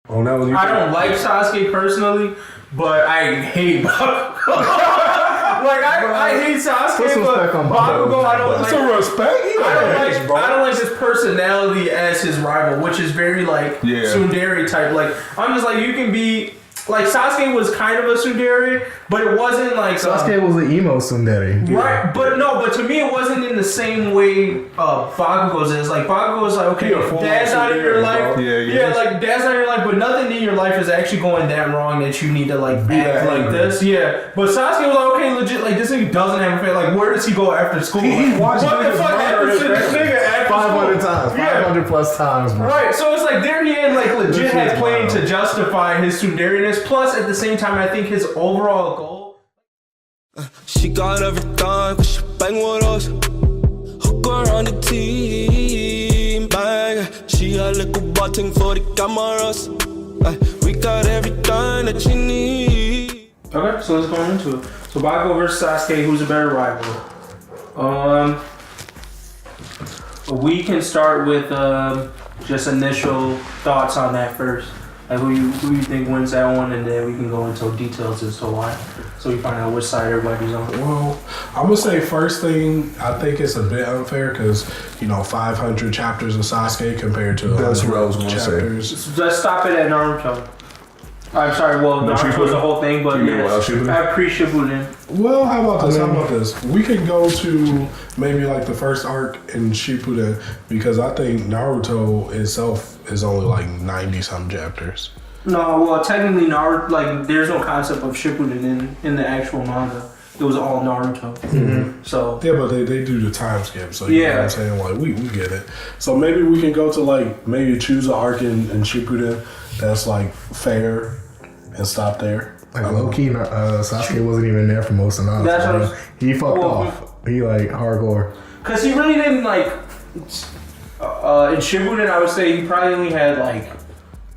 Oh, that was I don't like Sasuke personally, but I hate Bakugo. Like I hate Sasuke, but Bakugo I don't like. Some respect. I don't like his personality as his rival, which is very like tsundere type. Like I'm just like you can be. Like, Sasuke was kind of a tsundere, but it wasn't like... Sasuke was the emo tsundere. Right, but to me, it wasn't in the same way Bakugo's is. Like, Bakugo's like, okay, dad's not in your life. Like, dad's not in your life, but nothing in your life is actually going that wrong that you need to, like, act like this. Yeah, but Sasuke was like, okay, legit, like, this nigga doesn't have a face. Like, where does he go after school? He watched what the fuck happens to this nigga after 500 times. 500 plus times, bro. Right, so it's like, there he had, like, legit had playing to justify his tsundere-ness. Plus, at the same time, I think his overall goal. She got everything, but she bang with us. Hook her on the team, bang. She a little button for the cameras. We got everything that you need. Okay, so let's go into it. So Bakugo versus Sasuke, who's a better rival? We can start with just initial thoughts on that first. Like who you think wins that one, and then we can go into details as to why. So we find out which side everybody's on. Well, I'm gonna say first thing, I think it's a bit unfair because 500 chapters of Sasuke compared to that's what I was gonna chapters. say. Let's stop it at Naruto. I'm sorry. Well, Naruto was the whole thing, but I pre-Shippuden. Well, how about this? We can go to maybe like the first arc in Shippuden because I think Naruto itself is only like 90-some chapters. No, well, technically Naruto, like, there's no concept of Shippuden in the actual manga. It was all Naruto. Mm-hmm. So yeah, but they do the time skip, so you know what I'm saying? Like we get it. So maybe we can go to like maybe choose an arc in Shippuden that's like fair and stop there. Like low key, Sasuke wasn't even there for most of Naruto. That's what he fucked off. He like hardcore. Cause he really didn't like. In Shippuden, I would say he probably only had like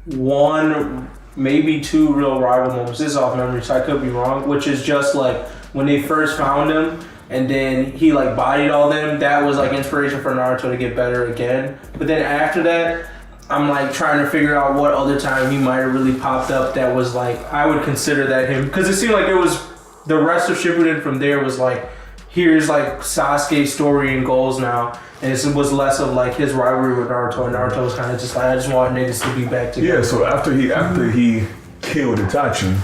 one, maybe two real rival moments. This is off memory, so I could be wrong. Which is just like when they first found him, and then he like bodied all them. That was like inspiration for Naruto to get better again. But then after that, I'm like trying to figure out what other time he might have really popped up that was like I would consider that him, because it seemed like it was the rest of Shippuden from there was like here's like Sasuke's story and goals now, and it was less of like his rivalry with Naruto, and Naruto was kind of just like I just want niggas to be back together. Yeah, so after he killed Itachi,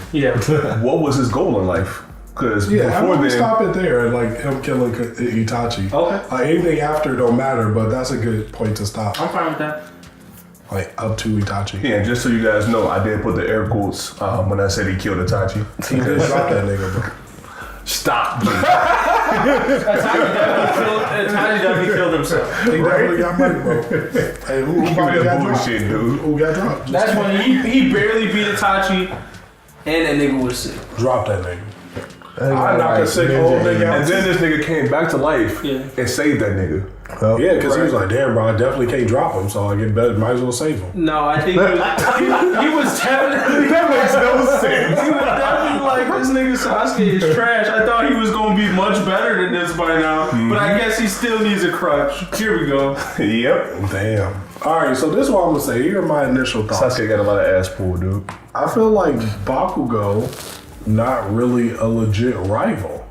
what was his goal in life? Because before then, stop it there, like him killing Itachi. Okay. Like anything after don't matter, but that's a good point to stop. I'm fine with that. Like up to Itachi. Yeah, just so you guys know, I did put the air quotes when I said he killed Itachi. He did drop that nigga, bro. Stop. Itachi definitely killed himself. He definitely got money, bro. Hey, who got bullshit, dude? Who got dropped? That's when he barely beat Itachi, and that nigga was sick. Drop that nigga. I knocked a sick old nigga out. And then this nigga came back to life and saved that nigga. Yeah, because he was like, damn, bro, I definitely can't drop him, so I get better, might as well save him. No, I think he was definitely... That makes no sense. He was definitely like, this nigga Sasuke is trash. I thought he was going to be much better than this by now, but I guess he still needs a crutch. Here we go. Yep. Damn. All right, so this is what I'm going to say. Here are my initial thoughts. Sasuke got a lot of ass pull, dude. I feel like Bakugo, not really a legit rival.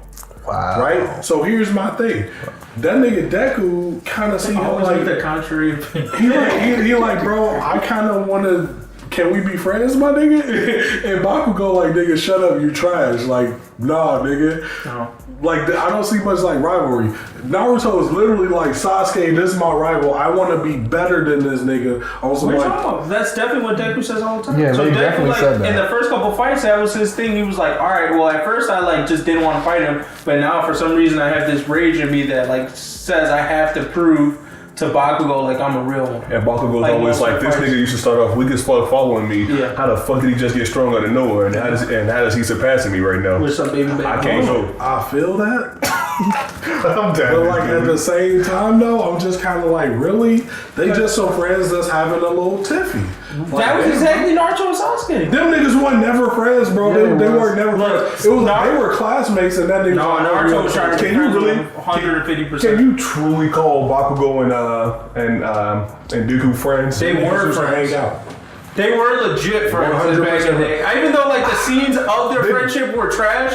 Wow. Right? So here's my thing. That nigga Deku kind of see him like the contrary opinion. he like, bro, I kind of want to. Can we be friends, my nigga? And Bakugo like, nigga, shut up, you trash. Like, nah, nigga. No. Like, I don't see much like rivalry. Naruto is literally like, Sasuke, this is my rival. I want to be better than this nigga. Also, like, that's definitely what Deku says all the time. Yeah, so he Deku, definitely like, said that. in the first couple fights, that was his thing. He was like, all right, well, at first I like just didn't want to fight him, but now for some reason I have this rage in me that like says I have to prove to Bakugo like I'm a real one. And Bakugo's like, always like, this nigga used to start off weak as fuck following me. Yeah. How the fuck did he just get strong out of nowhere? And how does he surpassing me right now? With some baby I can't go. I feel that. I'm down. But like at the same time though, I'm just kind of like, really? They just some friends that's having a little tiffy. That was exactly Naruto and Sasuke. Them niggas weren't never friends, bro. They weren't never friends. It was they were classmates, and that nigga. No, Naruto was trying to can you really 150%. Can you truly call Bakugo and Dooku friends? They were friends. friends. Hang out. They were legit friends back in the day. Even though like the scenes of their friendship were trash,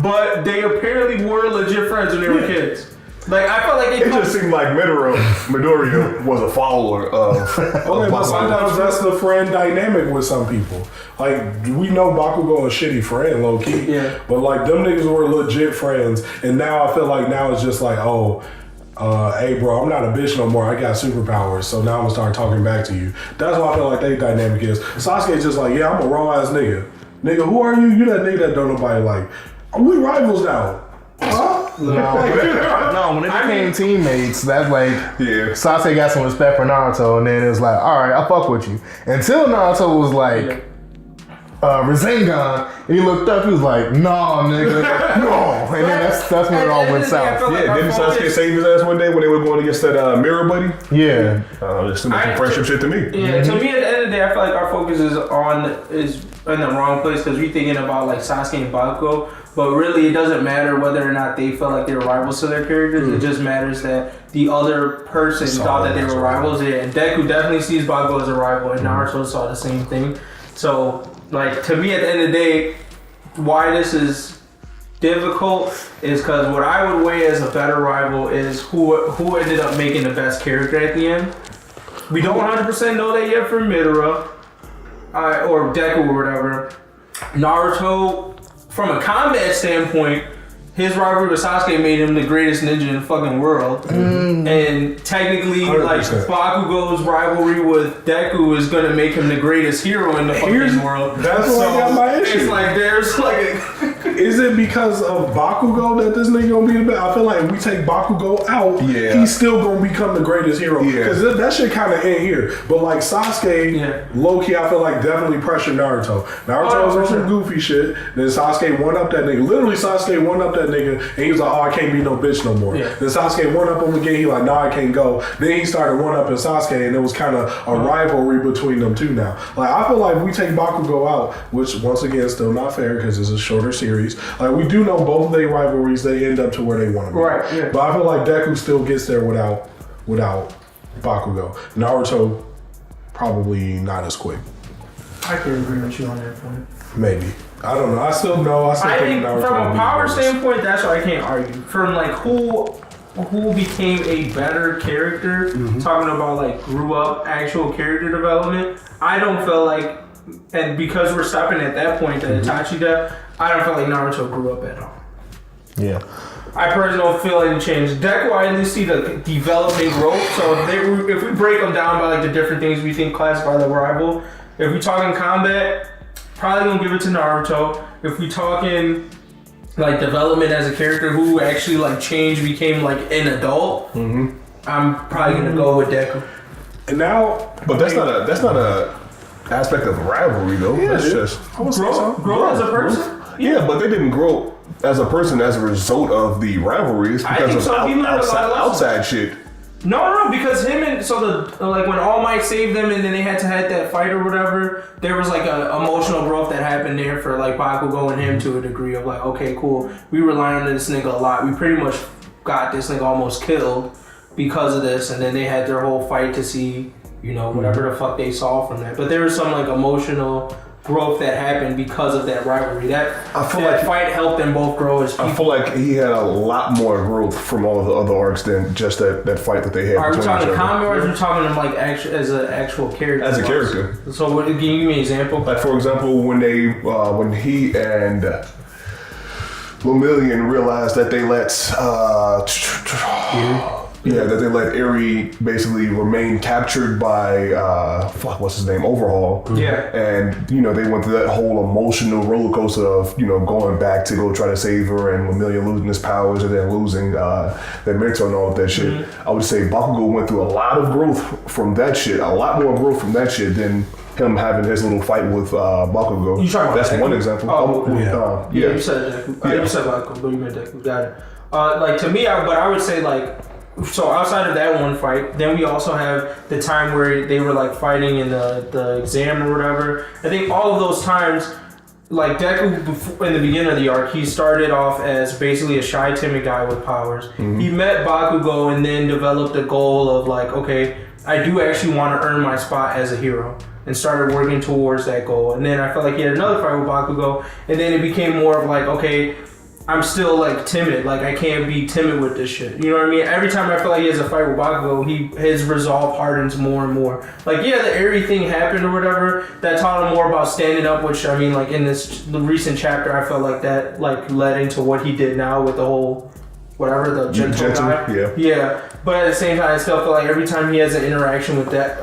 but they apparently were legit friends when they were kids. Like I felt like it just seemed like Midoriya was a follower of. Okay, but sometimes that's the friend dynamic with some people. Like we know Bakugo a shitty friend, low key. Yeah. But like them niggas were legit friends, and now I feel like now it's just like, oh, hey bro, I'm not a bitch no more. I got superpowers, so now I'm gonna start talking back to you. That's what I feel like their dynamic is. Sasuke's just like, yeah, I'm a raw ass nigga. Nigga, who are you? You that nigga that don't nobody like. We rivals now. Huh? No, when they became teammates, that's like Sasuke got some respect for Naruto, and then it was like, all right, I fuck with you. Until Naruto was like, Rasengan, and he looked up, he was like, nah, nigga, no. And then that's when it all went south. Yeah, didn't Sasuke save his ass one day when they were going against that mirror buddy? Yeah. Just some friendship shit to me. Yeah, to me at the end of the day, I feel like our focus is in the wrong place because we're thinking about like Sasuke and Bakugo. But really, it doesn't matter whether or not they felt like they were rivals to their characters. It just matters that the other person thought that they were rivals. Yeah, and Deku definitely sees Bakugo as a rival, and Naruto saw the same thing. So, like, to me, at the end of the day, why this is difficult is because what I would weigh as a better rival is who ended up making the best character at the end. We don't 100% know that yet for Midoriya or Deku or whatever. Naruto, from a combat standpoint, his rivalry with Sasuke made him the greatest ninja in the fucking world. And technically, 100%. Like, Bakugo's rivalry with Deku is gonna make him the greatest hero in the fucking world. That's why I got my issue. It's like, there's like... Is it because of Bakugo that this nigga gonna be the best? I feel like if we take Bakugo out, he's still gonna become the greatest hero. Because that shit kind of end here. But like Sasuke, low-key, I feel like definitely pressured Naruto. Naruto was on some goofy shit. Then Sasuke won up that nigga. Literally, Sasuke won up that nigga, and he was like, oh, I can't be no bitch no more. Then Sasuke won up him again. He like, nah, I can't go. Then he started one up in Sasuke, and it was kind of a rivalry between them two now. Like, I feel like if we take Bakugo out, which once again, still not fair because it's a shorter series. Like, we do know both of their rivalries, they end up to where they want to be. Right, yeah. But I feel like Deku still gets there without Bakugo. Naruto, probably not as quick. I can agree with you on that point. Maybe. I don't know. I still think Naruto from a power standpoint, that's why I can't argue. From like who became a better character, talking about like grew up actual character development, I don't feel like, and because we're stopping at that point that Itachi does, I don't feel like Naruto grew up at all. Yeah. I personally don't feel any change. Deku, I at least see the development growth. So if we break them down by like the different things we think classify the rival, if we talking combat, probably gonna give it to Naruto. If we talking like development as a character who actually like changed, became like an adult, I'm probably gonna go with Deku. And now, but that's not a aspect of rivalry though. Yeah, that's just grow as a person. Yeah, but they didn't grow as a person as a result of the rivalry. It's because of outside shit. No, because him and like when All Might saved them and then they had to have that fight or whatever, there was like an emotional growth that happened there for like Bakugo and him to a degree of like, okay, cool, we rely on this nigga a lot. We pretty much got this nigga almost killed because of this, and then they had their whole fight to see, whatever the fuck they saw from that. But there was some like emotional growth that happened because of that rivalry. That fight helped them both grow as people. I feel like he had a lot more growth from all of the other arcs than just that fight that they had. Are we talking comic, or are we talking him like as an actual character? As a character. So can you give me an example? Like for example, when he and Lemillion realized that they let that they let Eri basically remain captured by what's his name, Overhaul. And they went through that whole emotional roller coaster of going back to go try to save her, and Lemillion losing his powers and then losing their mentor and all of that shit. I would say Bakugo went through a lot of growth from that shit, a lot more growth from that shit than him having his little fight with Bakugo. That's one example. You said Deku. You said Bakugo, but you meant Deku. Got it. Like to me, but I would say like, so outside of that one fight, then we also have the time where they were like fighting in the exam or whatever. I think all of those times, like Deku in the beginning of the arc, he started off as basically a shy, timid guy with powers. He met Bakugo and then developed a goal of like, okay, I do actually want to earn my spot as a hero. and started working towards that goal. And then I felt like he had another fight with Bakugo, and then it became more of like, okay, I'm still like timid. Like I can't be timid with this shit. You know what I mean? Every time I feel like he has a fight with Bakugo, his resolve hardens more and more. Like yeah, the Eri thing happened or whatever. That taught him more about standing up. Which I mean, like in the recent chapter, I felt like that like led into what he did now with the whole whatever the gentle guy. Yeah. But at the same time, I still feel like every time he has an interaction with that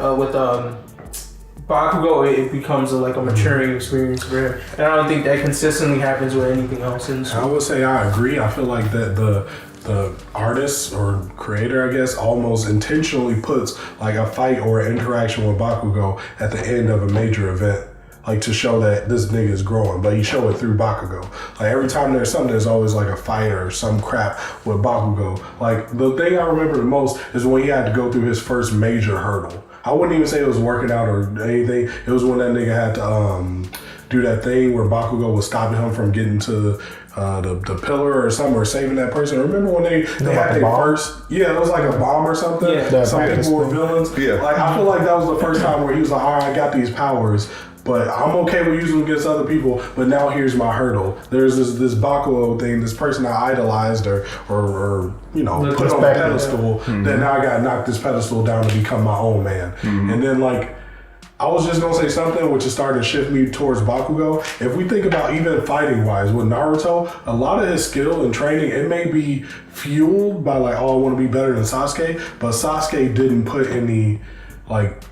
Bakugo, it becomes like a maturing experience for him, and I don't think that consistently happens with anything else. I would say I agree. I feel like that the artist or creator, I guess, almost intentionally puts like a fight or an interaction with Bakugo at the end of a major event, like to show that this nigga is growing, but he show it through Bakugo. Like every time there's something, there's always like a fight or some crap with Bakugo. Like the thing I remember the most is when he had to go through his first major hurdle. I wouldn't even say it was working out or anything. It was when that nigga had to do that thing where Bakugo was stopping him from getting to the pillar or something, or saving that person. Remember when they had their first? Yeah, it was like a bomb or something. Yeah. Some people were villains. Yeah. Like I feel like that was the first time where he was like, all right, I got these powers, but I'm okay with using them against other people. But now here's my hurdle. There's this Bakugo thing, this person I idolized or you know put on a pedestal. Then now I got to knock this pedestal down to become my own man. And then like I was just gonna say something which is starting to shift me towards Bakugo. If we think about even fighting wise with Naruto, a lot of his skill and training, it may be fueled by like, oh, I want to be better than Sasuke, but Sasuke didn't put any like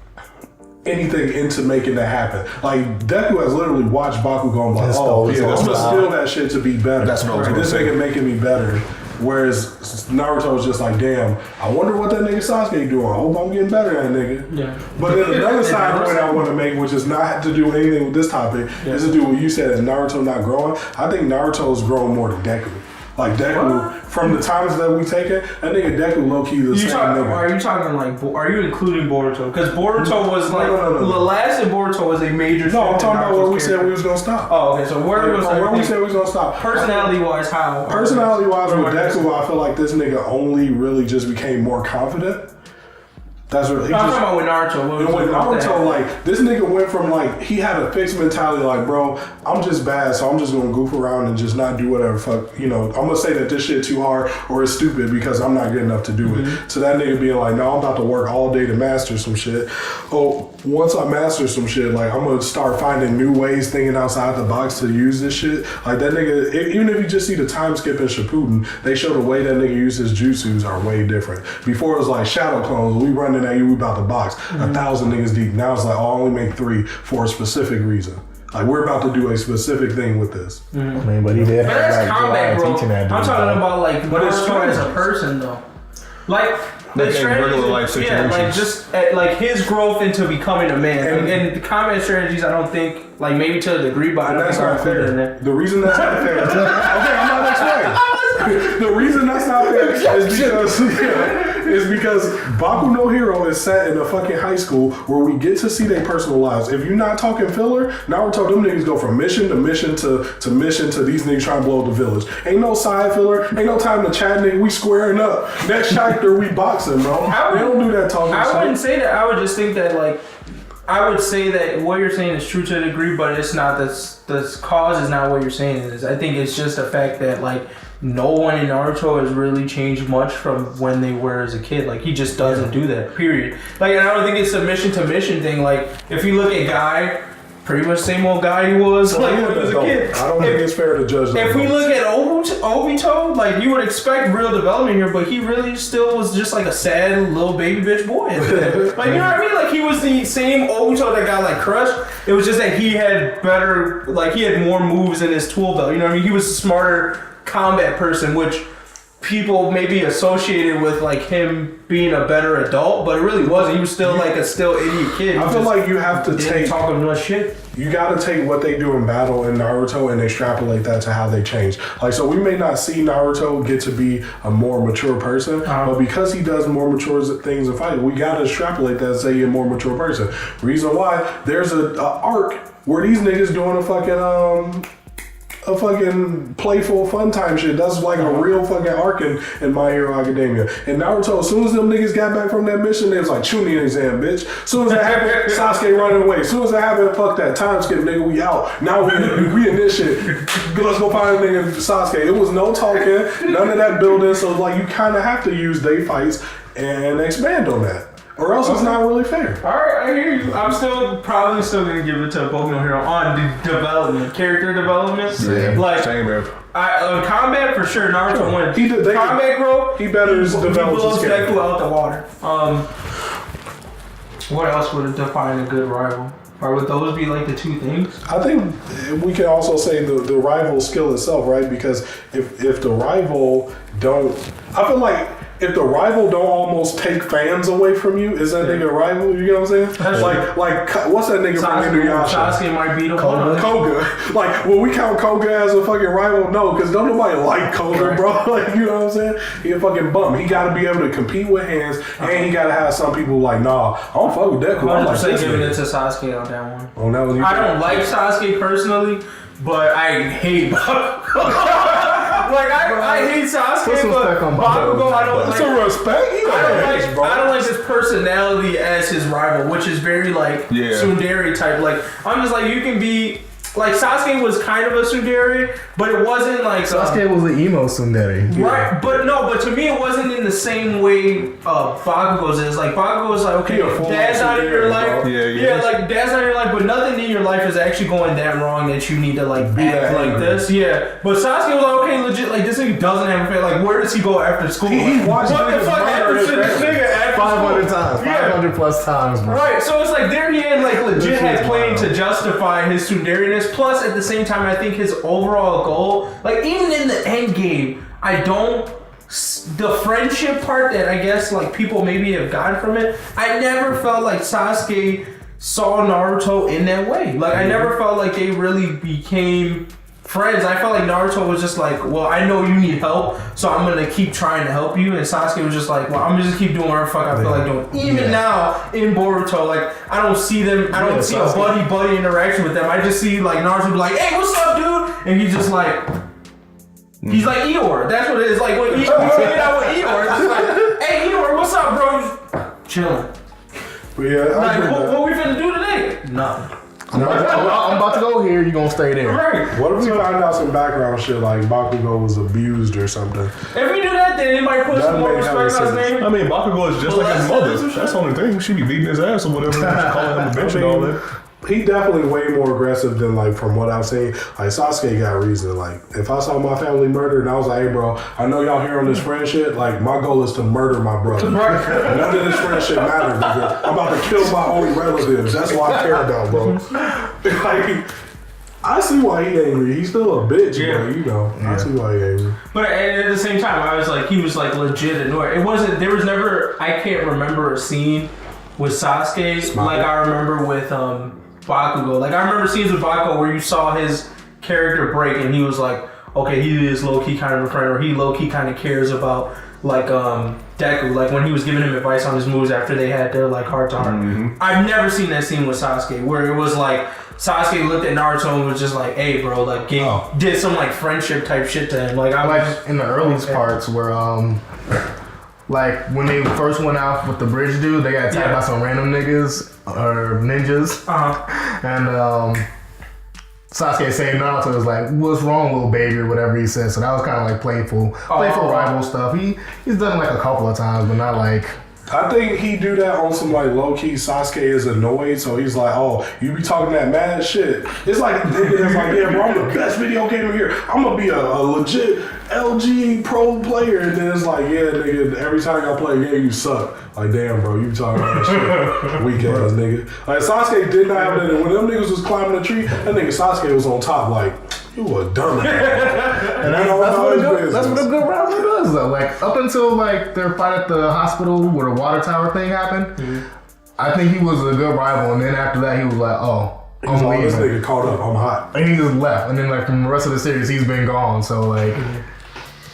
anything into making that happen. Like Deku has literally watched Bakugo and like, oh yeah, I'm gonna steal that shit to be better. That's what I was gonna say. This nigga making me better. Whereas Naruto was just like, damn, I wonder what that nigga Sasuke doing. I hope I'm getting better than that nigga. Yeah. But then another side point I want to make, which is not to do anything with this topic, is to do what you said, is Naruto not growing. I think Naruto's growing more than Deku. Like Deku, from the times that we take it, I think Deku low key the same nigga. Are you talking like? Are you including Boruto? Because Boruto was like the last in Boruto was a major. No, I'm talking about where we said we was gonna stop. Oh, okay. So where we said we was gonna stop. Personality wise, how? Personality wise, with Deku, I feel like this nigga only really just became more confident. That's what I'm talking about with Naruto. And with Naruto, like, this nigga went from, like, he had a fixed mentality, like, bro, I'm just bad, so I'm just gonna goof around and just not do whatever fuck, you know, I'm gonna say that this shit too hard or it's stupid because I'm not good enough to do it. So that nigga being like, no, I'm about to work all day to master some shit. Oh, once I master some shit, like, I'm gonna start finding new ways, thinking outside the box to use this shit. Like, that nigga, even if you just see the time skip in Shippuden, they show the way that nigga uses jutsus are way different. Before it was like shadow clones, we running at you, we about to box 1,000 niggas deep. Now it's like, oh, I only make 3 for a specific reason. Like, we're about to do a specific thing with this. I mean, but he did. But that's combat, bro. I'm talking about like Naruto as a person, though. Like the strategies, life situations. Yeah, like just like his growth into becoming a man. And the combat strategies, I don't think, like maybe to a degree, but I don't think are fair in that. The reason that's not fair. Okay, I'm not explaining. The reason that's not fair is because Baku no Hero is set in a fucking high school where we get to see their personal lives. If you're not talking filler, Naruto, them niggas go from mission to mission to mission to these niggas trying to blow up the village. Ain't no side filler, ain't no time to chat, nigga. We squaring up. Next chapter, we boxing, bro. They don't do that talking shit. I wouldn't say that. I would just think that, like, I would say that what you're saying is true to a degree, but it's not the cause is not what you're saying it is. I think it's just the fact that, like, no one in Naruto has really changed much from when they were as a kid. Like, he just doesn't do that, period. Like, and I don't think it's a mission to mission thing. Like, if you look at Guy, pretty much same old guy he was like when he was a kid. I don't think it's fair to judge that. If we look at Obito, like, you would expect real development here, but he really still was just like a sad little baby bitch boy. Like, you know what I mean? Like, he was the same Obito that got, like, crushed. It was just that he had better, like, he had more moves in his tool belt. You know what I mean? He was a smarter combat person, which people maybe associated with, like, him being a better adult, but it really wasn't. He was still like a idiot kid. I feel like you have to take talking much shit. You got to take what they do in battle in Naruto and extrapolate that to how they change. Like, so we may not see Naruto get to be a more mature person, but because he does more mature things in fighting, we got to extrapolate that and say he's a more mature person. Reason why, there's a arc where these niggas doing a fucking a fucking playful, fun time shit. That's like a real fucking arc in My Hero Academia. And Naruto, as soon as them niggas got back from that mission, they was like, Chunin exam, bitch. As soon as that happened, Sasuke running away. As soon as that happened, fuck that time skip, nigga, we out. Now we in this shit. Let's go find a nigga Sasuke. It was no talking, none of that building. So like, you kind of have to use day fights and expand on that. Or else it's not really fair. Alright, I hear you. I'm probably still gonna give it to Pokemon Hero on the development, character development. Yeah, like same man. Combat for sure. Naruto wins. Combat growth. He better develop his character. Deku out the water. What else would define a good rival? Or would those be like the two things? I think we can also say the rival skill itself, right? Because if the rival don't, I feel like if the rival don't almost take fans away from you, is that nigga a rival? You know what I'm saying? Like what's that nigga from Inuyasha? Sasuke might be the one. Koga. Like, will we count Koga as a fucking rival? No, because don't nobody like Koga, bro. Like, you know what I'm saying? He a fucking bum. He got to be able to compete with hands, and he got to have some people like, nah, I don't fuck with Deku. I'm like, giving it to Sasuke on that one. On that one, I don't like Sasuke personally, but I hate Like, I hate Sasuke, but Bakugo, I don't like. Some respect. I don't like his personality as his rival, which is very, like, tsundere type. Like, I'm just like, you can be. Like, Sasuke was kind of a tsundere, but it wasn't like... Sasuke was an emo tsundere. Right, but to me it wasn't in the same way Bakugo's is. Like, Bakugo's like, okay, dad's not in your life. Like, dad's not in your life, but nothing in your life is actually going that wrong that you need to, like, act like this. Yeah. But Sasuke was like, okay, legit, like, this nigga doesn't have a face. Like, where does he go after school? He watched what the fuck happened to this nigga after 500 times. 500 plus times, bro. Right, so it's like, there he had, like, legit had playing to justify his tsundereness. Plus, at the same time, I think his overall goal, like, even in the end game, the friendship part that I guess, like, people maybe have gotten from it, I never felt like Sasuke saw Naruto in that way. Like, I never felt like they really became friends. I felt like Naruto was just like, well, I know you need help, so I'm gonna keep trying to help you. And Sasuke was just like, well, I'm gonna just keep doing whatever the fuck I feel like doing. Even now in Boruto, like, I don't see them. I don't see a buddy interaction with them. I just see like Naruto be like, hey, what's up, dude? And he's just like, he's like Eeyore. That's what it is. Like when he's hanging out with Eeyore, it's just like, hey, Eeyore, what's up, bro? Chilling. Yeah, like, what we finna do today? Nothing. I'm about to go here. You gonna stay there? Right. What if we find out some background shit like Bakugo was abused or something? If we do that, then it might put some more respect on his name. I mean, Bakugo is just like his mother. That's the only thing. She be beating his ass or whatever. Calling him a bitch and all that. He definitely way more aggressive than, like, from what I've seen. Like, Sasuke got reason. Like, if I saw my family murdered and I was like, hey, bro, I know y'all here on this friend shit. Like, my goal is to murder my brother. None of this friend shit matters, nigga. I'm about to kill my only relatives. That's what I care about, bro. Like, I see why he angry. He's still a bitch, bro. You know. I see why he angry. But at the same time, I was like, he was like legit annoyed. There was never, I can't remember a scene with Sasuke like I remember with Bakugo. Like, I remember scenes with Bakugo where you saw his character break and he was like, okay, he is low-key kind of a friend, or he low-key kind of cares about, like, Deku, like when he was giving him advice on his moves after they had their, like, heart-to-heart. Mm-hmm. I've never seen that scene with Sasuke where it was like Sasuke looked at Naruto and was just like, hey, bro, like, did some, like, friendship type shit to him. Like, I like in the earliest parts where like when they first went out with the bridge dude, they got attacked by some random niggas or ninjas. And Sasuke saying Naruto was like, what's wrong, little baby, or whatever he said. So that was kind of like playful rival stuff. He's done it like a couple of times, but not like. I think he do that on some, like, low-key Sasuke is annoyed, so he's like, oh, you be talking that mad shit. It's like, yeah, bro, I'm the best video gamer here. I'm gonna be a legit LG pro player. And then it's like, yeah, nigga, every time I play a game, you suck. Like, damn, bro, you talking about that shit. Weak ass nigga. Like, Sasuke did not have that. When them niggas was climbing the tree, that nigga Sasuke was on top, like, you a dumbass. And that's what a good rival does, though. Like, up until, like, their fight at the hospital where the water tower thing happened, I think he was a good rival. And then after that, he was like, oh, I'm leaving. This nigga caught up, I'm hot. And he just left. And then, like, from the rest of the series, he's been gone. So, like,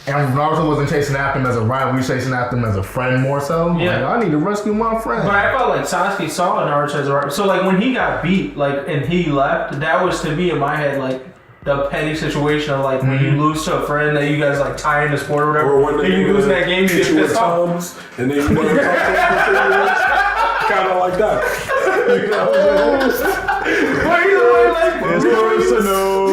and Naruto wasn't chasing after him as a rival. He was chasing after him as a friend more so. Yeah. Like, I need to rescue my friend. But I felt like Sasuke saw Naruto as a rival. So, like, when he got beat, like, and he left, that was, to me, in my head, like, the petty situation of like when you lose to a friend that you guys like tie in the sport or whatever, or when and you lose that game, you get pissed off. And then you never talk to them. Kind of like that. You know what I'm saying? But either way, like, It's personal.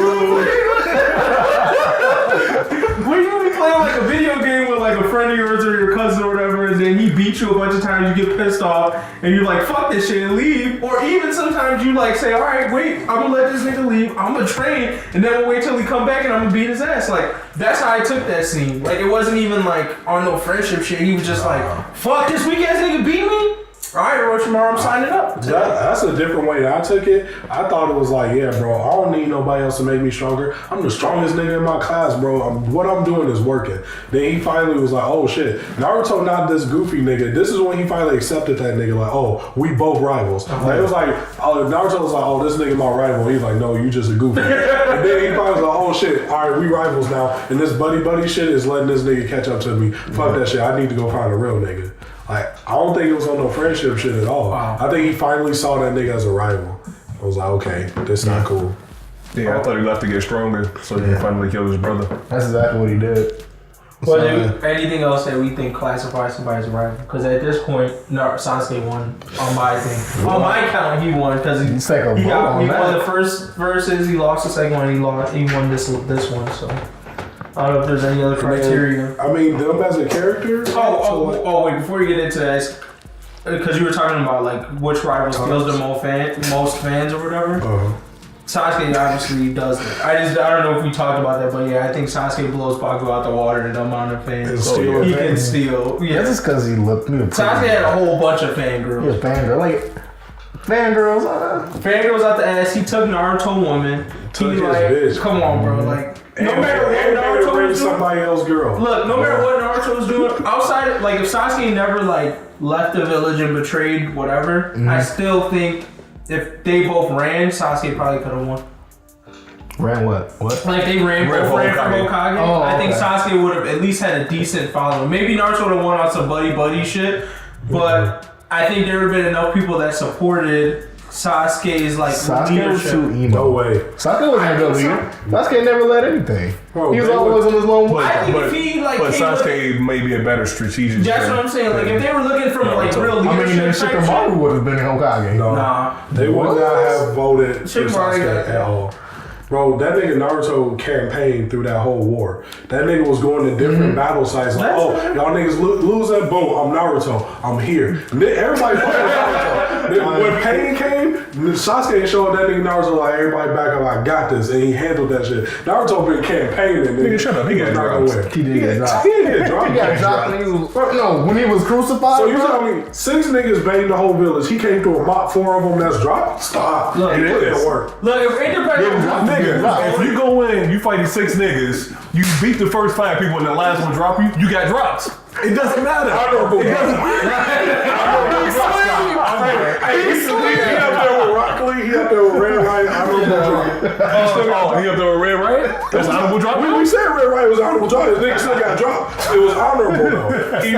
when you be playing like a video game with like a friend of yours or your cousin or whatever, and then he beats you a bunch of times, you get pissed off, and you're like, fuck this shit and leave. Or even sometimes you like say, alright, wait, I'm gonna let this nigga leave, I'm gonna train, and then we'll wait till he come back and I'm gonna beat his ass. Like, that's how I took that scene. Like, it wasn't even like on no friendship shit. He was just like, fuck, this weak ass nigga beat me? Alright, Orochimaru, I'm signing up. That's a different way that I took it. I thought it was like, yeah, bro, I don't need nobody else to make me stronger. I'm the strongest nigga in my class, bro. What I'm doing is working. Then he finally was like, oh shit, Naruto not this goofy nigga. This is when he finally accepted that nigga, like, oh, we both rivals. Like, it was like, Naruto was like, oh, this nigga my rival. He's like, no, you just a goofy. And then he finally was like, oh shit, alright, we rivals now. And this buddy shit is letting this nigga catch up to me. Fuck that shit. I need to go find a real nigga. Like, I don't think it was on no friendship shit at all. Wow. I think he finally saw that nigga as a rival. I was like, okay, this not cool. Yeah, I thought he left to get stronger, so he could finally kill his brother. That's exactly what he did. But anything else that we think classifies somebody as a rival? Because at this point, Sasuke won on my thing. On my count, he won because he won the first verses, he lost the second one, he won this one. So I don't know if there's any other criteria. I mean, them as a character. Wait! Before you get into that, because you were talking about like which rival steals the most fans or whatever. Sasuke obviously does that. I don't know if we talked about that, but yeah, I think Sasuke blows Bakugo out the water in the amount of fans he can steal. Yeah, that's just because he looked. Sasuke had a whole bunch of fangirls. Yeah, fangirls out the ass. He took Naruto woman. Took his bitch. Come on, bro. Like. No matter what Naruto was doing, somebody else girl. Look, no matter what Naruto was doing, outside, like if Sasuke never like left the village and betrayed whatever, I still think if they both ran, Sasuke probably could have won. Ran what? What? Like they ran for Hokage. Oh, I think Sasuke would have at least had a decent following. Maybe Naruto would have won on some buddy shit, but I think there would have been enough people that supported Sasuke's like leadership. Was too emo. No way. Sasuke wasn't a good leader. Sasuke never led anything. Bro, he was always on his lone way. I think if he like, but Sasuke may be a better strategic. That's what I'm saying. Like if they were looking from like real leadership, then Shikamaru would have been Hokage. Nah, they would not have voted for Sasuke at all. Bro, that nigga Naruto campaigned through that whole war. That nigga was going to different battle sites. Like, y'all niggas losing, boom, I'm Naruto. I'm here. Everybody fucking Naruto. When Pain came, Sasuke showed that nigga Naruto like, everybody back up, I got this. And he handled that shit. Naruto been campaigning. Nigga, shut up. He got dropped. He didn't get dropped. He didn't get dropped. He got dropped when he was crucified. So you telling me 6 niggas banged the whole village. He came through a mop 4 of them that's dropped? Stop. Look, he put in work. Look, if independent nigga, if you go in, you fighting 6 niggas, you beat the first 5 people and the last one drop you, you got dropped. It doesn't matter. Honorable. He up there with Rock Lee. He up there with Red Right. Honorable drop. He up there with Red Right? That's honorable drop? We said Red Right was honorable drop. His nigga still got dropped. It was honorable though. He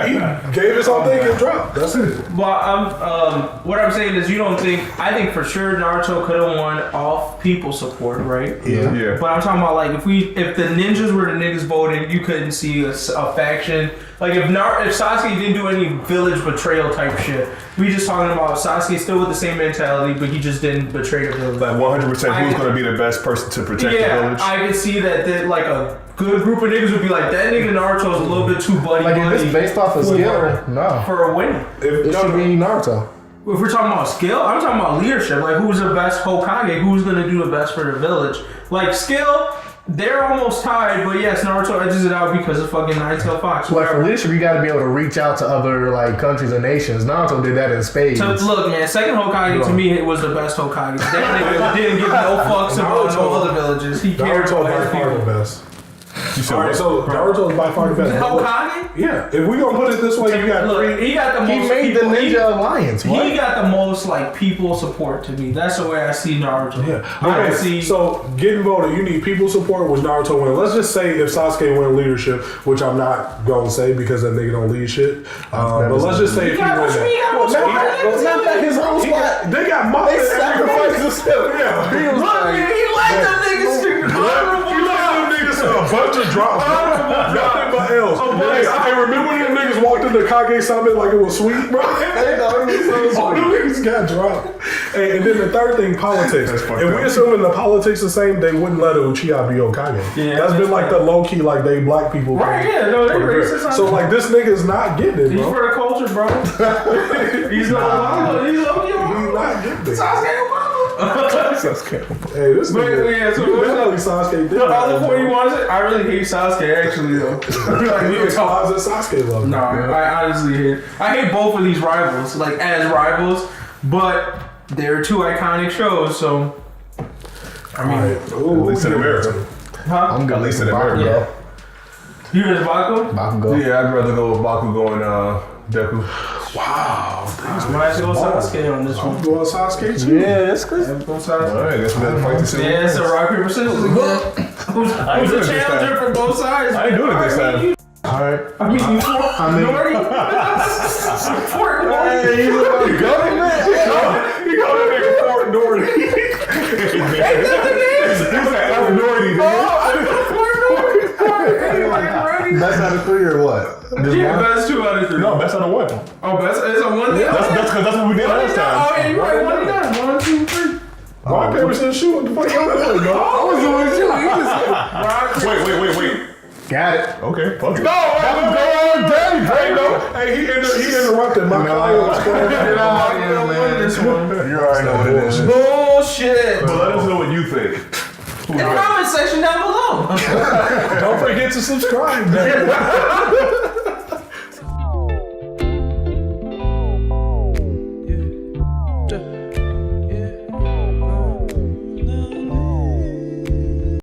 gave his whole thing and dropped. That's it. Well, what I'm saying is I think for sure Naruto could have won off people support, right? Yeah. But I'm talking about like if the ninjas were the niggas voting, you couldn't see a faction. Like if Sasuke didn't do any village betrayal type shit, we just talking about Sasuke still with the same mentality, but he just didn't betray the village. Like 100%, who's going to be the best person to protect the village? I could see that like a good group of niggas would be like, that nigga Naruto is a little bit too buddy. Like if it's based off of skill, no. For a win. It should be Naruto. If we're talking about skill, I'm talking about leadership. Like who's the best Hokage? Who's going to do the best for the village? Like skill, they're almost tied, but yes, Naruto edges it out because of fucking Nine-Tailed Fox. Like for leadership, you got to be able to reach out to other like countries and nations. Naruto did that in spades. So, look, man, second Hokage to me it was the best Hokage. That nigga didn't give no fucks about no other villages. He cared about his people. The best. Alright, so Naruto is by far the best. Hokage? Yeah. If we gonna put it this way, you got he got the most. He made the Ninja Alliance. What? He got the most like people support to me. That's the way I see Naruto. Yeah. Alright. So getting voted, you need people support, which Naruto win. Let's just say if Sasuke win leadership, which I'm not gonna say because that nigga don't lead shit. But let's just say if he win that. Not that his own spot. They got mocked. They sacrificed himself. Yeah. Look, man, he let them niggas stick. drops. Nothing but L's. I remember when them niggas walked into Kage Summit like it was sweet, bro. All them niggas got dropped. And then the third thing, politics. If we assuming the politics the same, they wouldn't let a Uchiha be Okage. Yeah, that's been like the low key, like they black people. Right? Yeah, no, they racist. So like this nigga's not getting it, bro. He's for the culture, bro. He's not. He's not getting it. Sasuke Obama. Hey, this nigga. Yeah, so Sasuke did. The other point you wanted, I really hate Sasuke actually though. Like you cause Sasuke love. No, I honestly hate. I hate both of these rivals, like as rivals, but they're two iconic shows, so. I mean, at least in America. Huh? I'm good. At least in America. Yeah. You guys Bakugo? Bakugo. Yeah, I'd rather go with Bakugo and Deku. Wow. I might have to go Sasuke on this one. I'm going Sasuke too. Yeah, that's good. I'm going Sasuke. Alright, guess we got to fight to see. Yeah, it's a rock, paper, scissors again. Who's a challenger from both sides? I ain't doing it this time. Alright. I mean, you Norty? Fort Norty. Hey, you look like a government. He got that nigga Fort Norty. He's an F-Norty, dude. Best out of 3 or what? Yeah, best 2 out of 3. No, best out of 1. Oh, best it's a 1 down. That's what we did last time. Oh, yeah, you're right. 1 down. 1, 2, 3. Rock, paper, scissors, shoot. What the fuck y'all doing, bro? I was doing shit. Wait. Got it. Okay, fuck it. No, hey, he interrupted my client was going You already know what it is. Bullshit. But let us know what you think. In the comment section down below. Don't forget to subscribe.